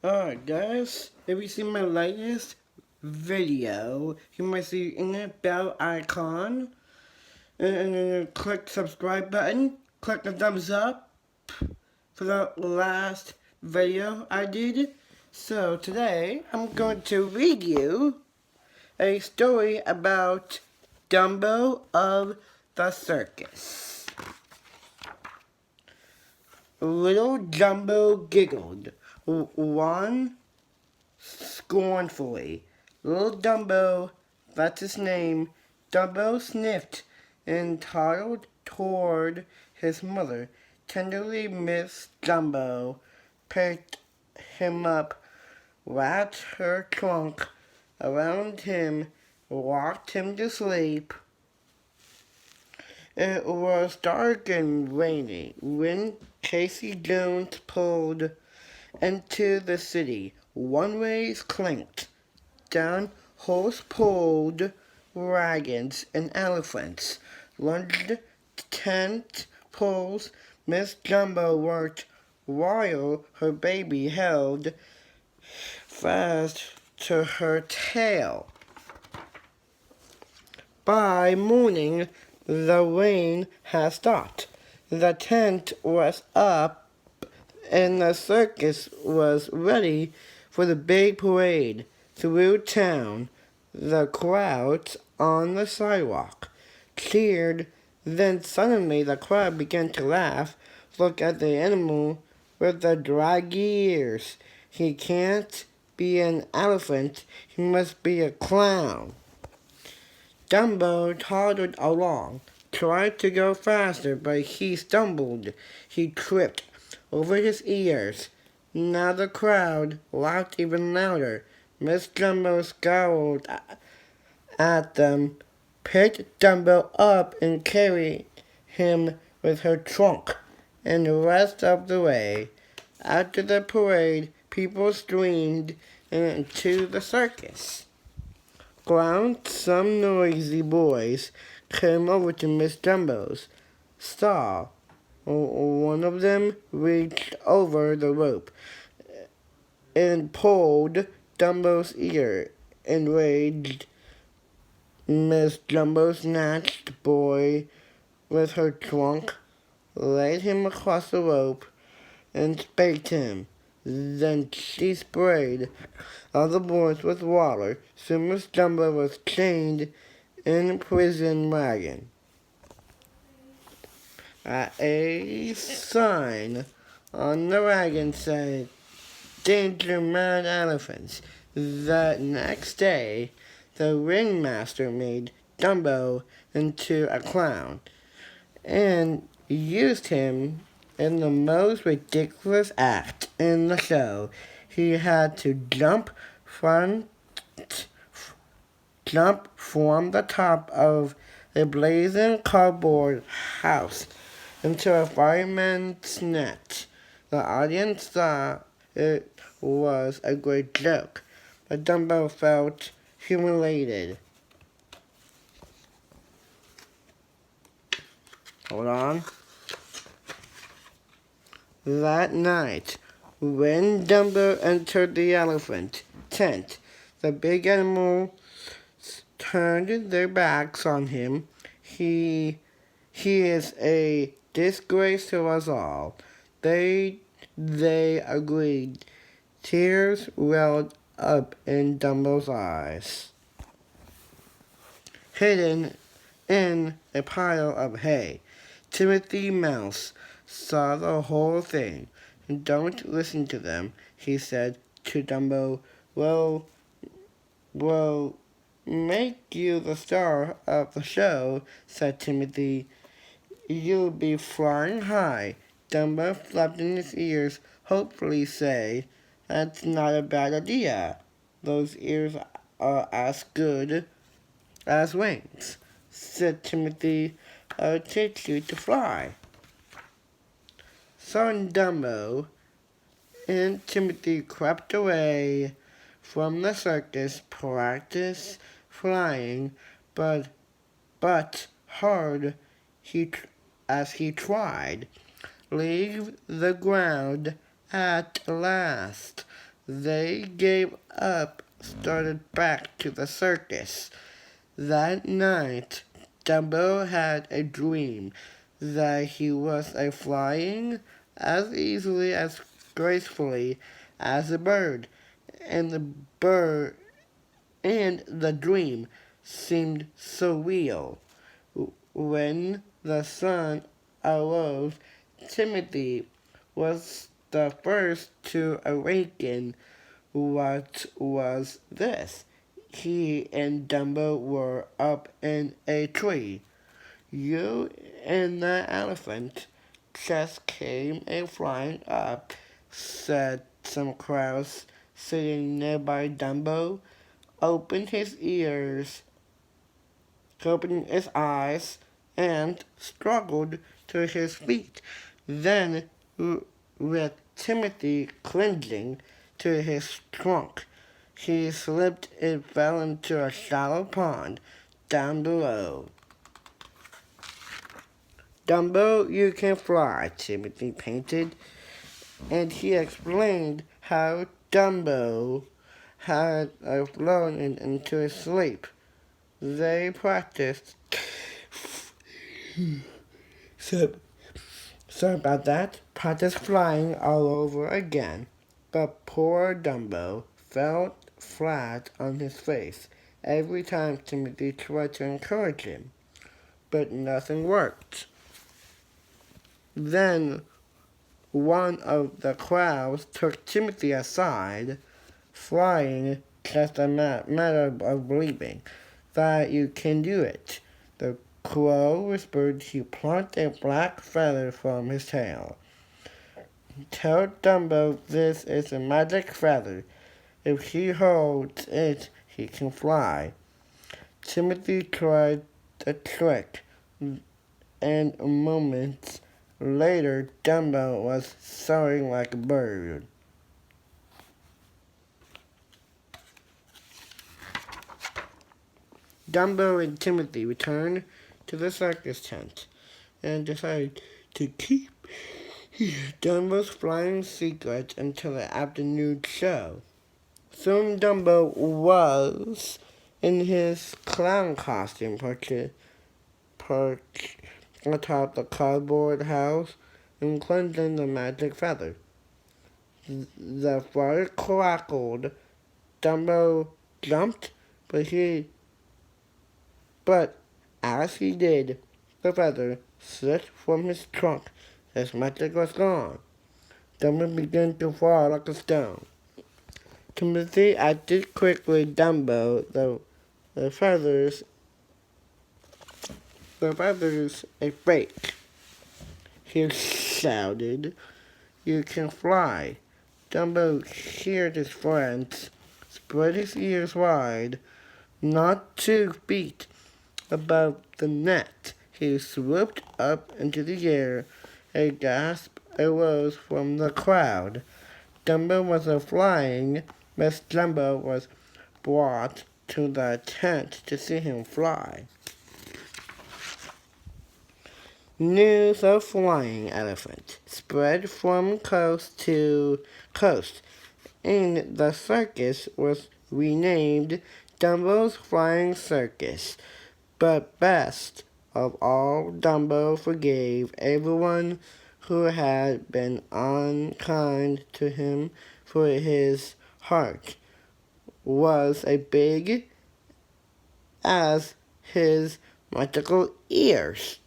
Alright guys, if you see my latest video, you might see in the bell icon, and then click subscribe button, click the thumbs up for the last video I did. So today, I'm going to read you a story about Dumbo of the circus. Little Dumbo giggled. One scornfully. Little Dumbo, that's his name. Dumbo sniffed and toddled toward his mother. Tenderly Miss Dumbo picked him up, wrapped her trunk around him, rocked him to sleep. It was dark and rainy when Casey Jones pulled into the city. One-ways clinked down horse-pulled wagons and elephants lunged tent poles. Miss Jumbo worked while her baby held fast to her tail. By morning, the rain had stopped. The tent was up and the circus was ready for the big parade through town. The crowds on the sidewalk cheered. Then suddenly the crowd began to laugh. Look at the animal with the draggy ears. He can't be an elephant. He must be a clown. Dumbo toddled along, tried to go faster, but he stumbled. He tripped over his ears. Now the crowd laughed even louder. Miss Dumbo scowled at them, picked Dumbo up and carried him with her trunk, and the rest of the way. After the parade, people streamed into the circus ground. Some noisy boys came over to Miss Dumbo's stall. One of them reached over the rope and pulled Dumbo's ear. Enraged, Miss Dumbo snatched the boy with her trunk, laid him across the rope, and spanked him. Then she sprayed other boys with water. So Miss Dumbo was chained in a prison wagon. A sign on the wagon said, "Danger, mad elephants." That next day, the ringmaster made Dumbo into a clown and used him in the most ridiculous act in the show. He had to jump from the top of a blazing cardboard house into a fireman's net. The audience thought it was a great joke, but Dumbo felt humiliated. Hold on. That night, when Dumbo entered the elephant tent, the big animals turned their backs on him. He is a disgrace to us all. They agreed. Tears welled up in Dumbo's eyes. Hidden in a pile of hay, Timothy Mouse saw the whole thing. "Don't listen to them," he said to Dumbo. Well, make you the star of the show," said Timothy. "You'll be flying high." Dumbo flapped in his ears, hopefully say, "That's not a bad idea. Those ears are as good as wings," said Timothy. "I'll teach you to fly." So Dumbo and Timothy crept away from the circus, practiced flying, but hard as he tried. Leave the ground at last. They gave up, started back to the circus. That night, Dumbo had a dream that he was a flying as easily as gracefully as a bird, and the dream seemed so real. When the sun arose, Timothy was the first to awaken. What was this? He and Dumbo were up in a tree. You and the elephant just came a flying up, said some crows sitting nearby. Dumbo opened his ears, opened his eyes, and struggled to his feet. Then, with Timothy clinging to his trunk, he slipped and fell into a shallow pond down below. Dumbo, you can fly, Timothy panted, and he explained how Dumbo had flown into his sleep. They practiced. Sorry about that. Practiced flying all over again. But poor Dumbo fell flat on his face every time Timothy tried to encourage him. But nothing worked. Then one of the crows took Timothy aside. Flying just a matter of believing that you can do it. The crow whispered. He plucked a black feather from his tail. Tell Dumbo this is a magic feather. If he holds it, he can fly. Timothy tried the trick, and moments later, Dumbo was soaring like a bird. Dumbo and Timothy returned to the circus tent and decided to keep Dumbo's flying secret until the afternoon show. Soon Dumbo was in his clown costume perched atop the cardboard house and cleansing the magic feather. The fire crackled. Dumbo jumped, but as he did, the feather slipped from his trunk. His magic was gone. Dumbo began to fall like a stone. Timothy acted quickly. Dumbo, the feathers a fake. He shouted, "You can fly." Dumbo cheered his friends, spread his ears wide, not 2 feet above the net. He swooped up into the air. A gasp arose from the crowd. Dumbo was flying. Miss Dumbo was brought to the tent to see him fly. News of flying elephant spread from coast to coast, and the circus was renamed Dumbo's Flying Circus. But best of all, Dumbo forgave everyone who had been unkind to him, for his heart was as big as his magical ears.